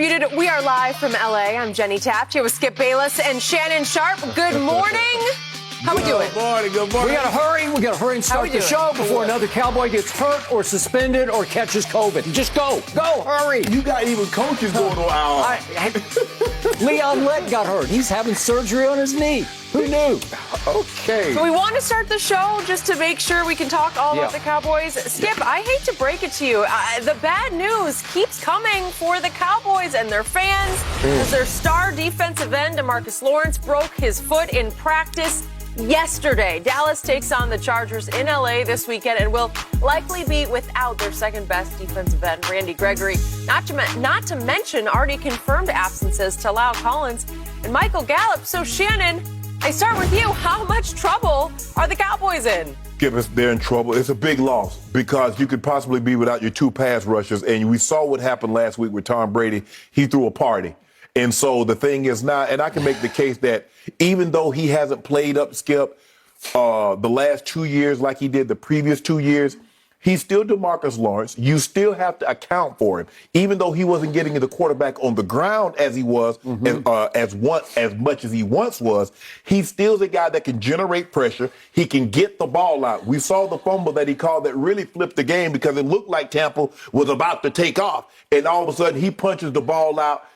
We are live from LA. I'm Jenny Taft here with Skip Bayless and Shannon Sharp. Good morning. How we doing? Good morning. We gotta hurry and start the show before another Cowboy gets hurt or suspended or catches COVID. Just go, hurry. You got even coaches going on. Leon Lett got hurt. He's having surgery on his knee. Who knew? Okay. So we want to start the show just to make sure we can talk all about the Cowboys. Skip, I hate to break it to you. The bad news keeps coming for the Cowboys and their fans as their star defensive end, DeMarcus Lawrence, broke his foot in practice yesterday. Dallas takes on the Chargers in LA this weekend and will likely be without their second best defensive end, Randy Gregory. Not to mention already confirmed absences to La'el Collins and Michael Gallup. So Shannon, I start with you. How much trouble are the Cowboys in? They're in trouble. It's a big loss because you could possibly be without your two pass rushers. And we saw what happened last week with Tom Brady. He threw a party. And so the thing is now, and I can make the case that even though he hasn't played up, Skip, the last 2 years like he did the previous 2 years, he's still DeMarcus Lawrence. You still have to account for him. Even though he wasn't getting the quarterback on the ground as he was, as much as he once was, he still's a guy that can generate pressure. He can get the ball out. We saw the fumble that he called that really flipped the game because it looked like Tampa was about to take off. And all of a sudden, he punches the ball out.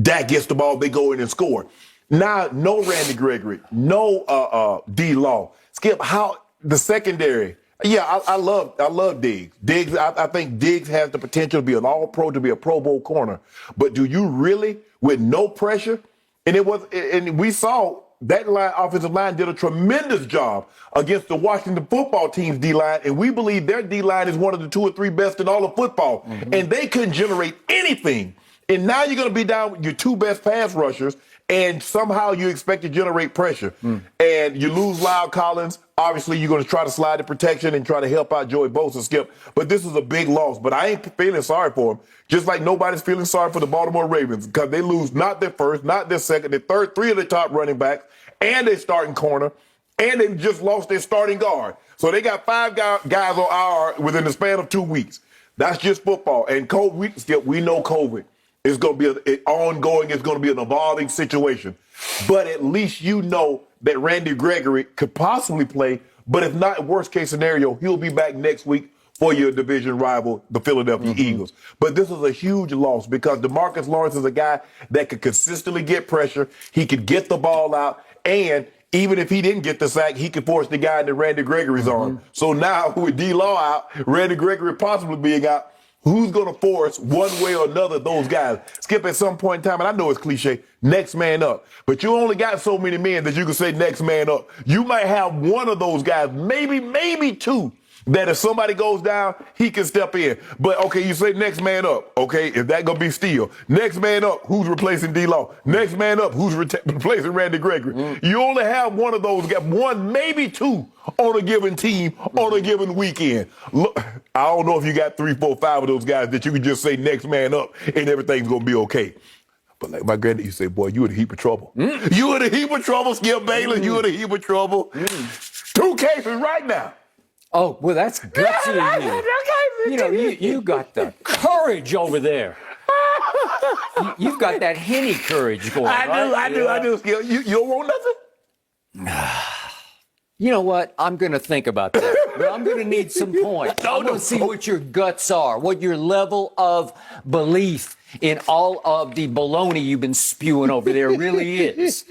Dak gets the ball. They go in and score. Now, no Randy Gregory, no D-Law. Skip, how the secondary. Yeah, I love Diggs. I think Diggs has the potential to be an all-pro, to be a Pro Bowl corner. But do you really, with no pressure? And we saw that offensive line did a tremendous job against the Washington football team's D-line, and we believe their D-line is one of the 2 or 3 best in all of football. And they couldn't generate anything. And now you're going to be down with your 2 best pass rushers, and somehow you expect to generate pressure. And you lose La'el Collins. Obviously, you're going to try to slide the protection and try to help out Joey Bosa, Skip. But this is a big loss. But I ain't feeling sorry for him. Just like nobody's feeling sorry for the Baltimore Ravens because they lose not their first, not their second, their third, 3 of their top running backs, and their starting corner, and they just lost their starting guard. So they got 5 guys on IR within the span of 2 weeks. That's just football. And COVID, Skip, we know COVID. It's going to be ongoing. It's going to be an evolving situation. But at least you know that Randy Gregory could possibly play. But if not, worst case scenario, he'll be back next week for your division rival, the Philadelphia Eagles. But this is a huge loss because DeMarcus Lawrence is a guy that could consistently get pressure. He could get the ball out. And even if he didn't get the sack, he could force the guy into Randy Gregory's arm. So now with D-Law out, Randy Gregory possibly being out, who's going to force one way or another those guys? Skip, at some point in time, and I know it's cliche, next man up. But you only got so many men that you can say next man up. You might have one of those guys, maybe 2, that if somebody goes down, he can step in. But, okay, you say next man up. Okay, if that going to be Steele. Next man up, who's replacing D-Law? Next man up, who's replacing Randy Gregory? You only have one of those guys, 1, maybe 2 on a given team on a given weekend. Look, I don't know if you got 3, 4, 5 of those guys that you can just say next man up and everything's going to be okay. But like my granddad used to say, boy, you in a heap of trouble. You in a heap of trouble, Skip Bayless. You in a heap of trouble. 2 cases right now. Oh, well, that's gutsy of you. You know, you got the courage over there. You've got that Henny courage going on. I do. Skip. You don't want nothing? You know what? I'm going to think about that. I'm going to need some points. I'm going to see what your guts are, what your level of belief in all of the baloney you've been spewing over there really is.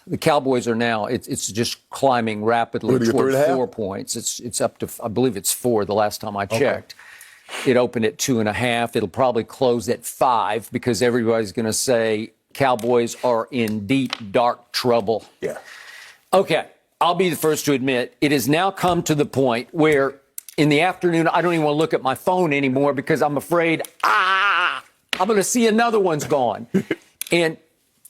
The Cowboys are now, it's just climbing rapidly toward 4 points. It's up to, I believe it's 4 the last time I checked. It opened at 2.5. It'll probably close at 5 because everybody's going to say Cowboys are in deep, dark trouble. Yeah. Okay, I'll be the first to admit it has now come to the point where in the afternoon I don't even want to look at my phone anymore because I'm afraid, I'm going to see another one's gone. And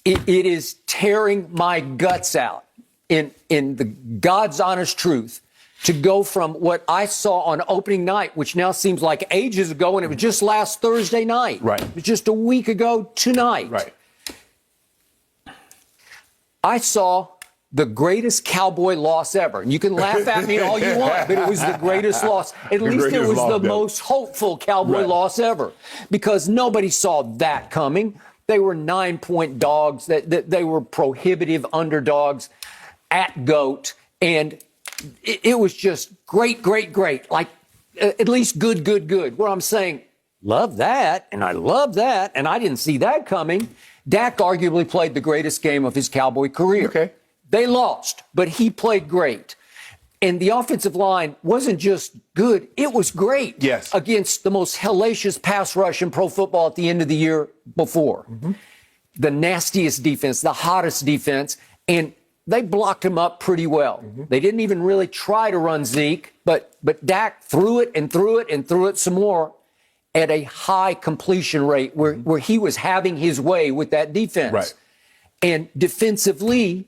it is tearing my guts out in the God's honest truth to go from what I saw on opening night, which now seems like ages ago, and it was just last Thursday night. Right. It was just a week ago tonight. Right. I saw the greatest Cowboy loss ever. And you can laugh at me all you want, but it was the greatest loss. At least it was the most hopeful Cowboy loss ever, because nobody saw that coming. They were 9-point dogs. They were prohibitive underdogs at GOAT. And it was just great, great, great. Like, at least good, good, good. Where I'm saying, love that, and I love that, and I didn't see that coming. Dak arguably played the greatest game of his Cowboy career. Okay. They lost, but he played great. And the offensive line wasn't just good, it was great. Yes. Against the most hellacious pass rush in pro football at the end of the year before. The nastiest defense, the hottest defense, and they blocked him up pretty well. They didn't even really try to run Zeke, but Dak threw it and threw it and threw it some more at a high completion rate where he was having his way with that defense. Right. And defensively,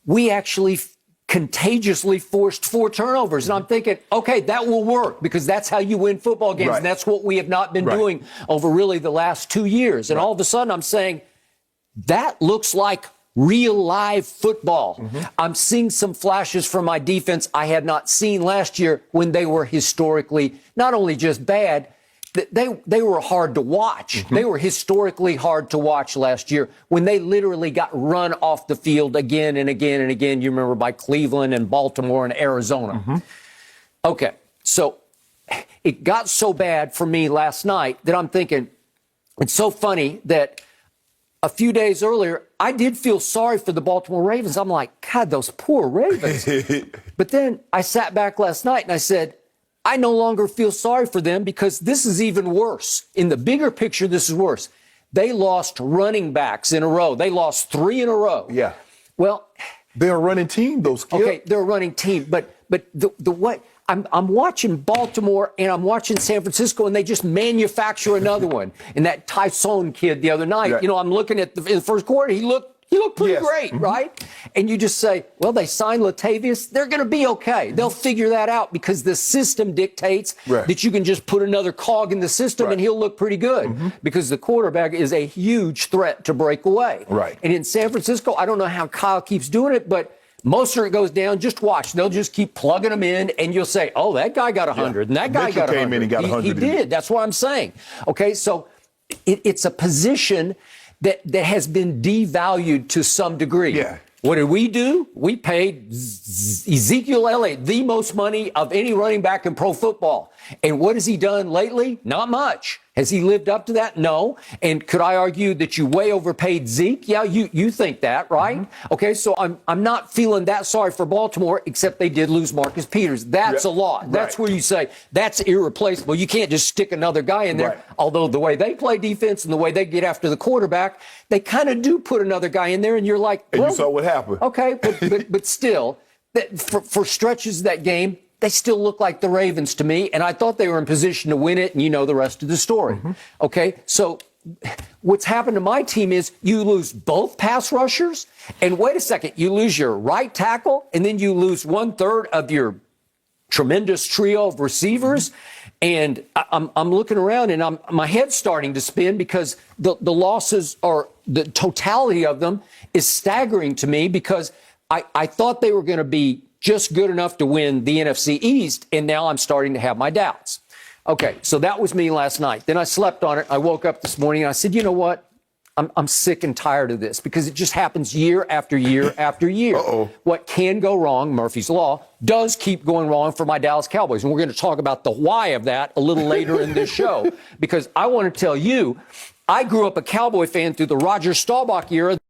we actually contagiously forced 4 turnovers. And I'm thinking, okay, that will work, because that's how you win football games. Right. And that's what we have not been doing over really the last 2 years. And all of a sudden I'm saying, that looks like real live football. I'm seeing some flashes from my defense I had not seen last year, when they were historically not only just bad, they were hard to watch. They were historically hard to watch last year, when they literally got run off the field again and again and again. You remember, by Cleveland and Baltimore and Arizona. Okay, so it got so bad for me last night that I'm thinking, it's so funny that a few days earlier, I did feel sorry for the Baltimore Ravens. I'm like, God, those poor Ravens. But then I sat back last night and I said, I no longer feel sorry for them, because this is even worse. In the bigger picture, this is worse. They lost running backs in a row. They lost 3 in a row. Yeah. Well, they're a running team, those kids. okay, they're a running team, but the way I'm watching Baltimore and I'm watching San Francisco, and they just manufacture another one. And that Tyson kid the other night, you know, I'm looking at in the first quarter, he looked pretty great, right? And you just say, well, they signed Latavius. They're going to be okay. They'll figure that out, because the system dictates that you can just put another cog in the system and he'll look pretty good, because the quarterback is a huge threat to break away. Right. And in San Francisco, I don't know how Kyle keeps doing it, but Mostert goes down, just watch. They'll just keep plugging him in, and you'll say, oh, that guy got 100, and that guy Mitchell got 100. came in and got 100. He did. That's what I'm saying. Okay, so it's a position that has been devalued to some degree. Yeah. What did we do? We paid Ezekiel Elliott the most money of any running back in pro football. And what has he done lately? Not much. Has he lived up to that? No. And could I argue that you way overpaid Zeke? Yeah, you think that, right? Okay, so I'm not feeling that sorry for Baltimore, except they did lose Marcus Peters. That's a lot. That's where you say that's irreplaceable. You can't just stick another guy in there. Although the way they play defense and the way they get after the quarterback, they kind of do put another guy in there, and you're like, well, and you saw what happened. Okay, but still, for stretches of that game, they still look like the Ravens to me, and I thought they were in position to win it, and you know the rest of the story. Okay, so what's happened to my team is you lose both pass rushers, and wait a second, you lose your right tackle, and then you lose 1/3 of your tremendous trio of receivers. And I'm looking around, and my head's starting to spin, because the losses, are the totality of them, is staggering to me, because I thought they were going to be just good enough to win the NFC East, and now I'm starting to have my doubts. Okay, so that was me last night. Then I slept on it. I woke up this morning and I said, you know what? I'm sick and tired of this, because it just happens year after year after year. What can go wrong, Murphy's Law, does keep going wrong for my Dallas Cowboys. And we're going to talk about the why of that a little later in this show, because I want to tell you, I grew up a Cowboy fan through the Roger Staubach era.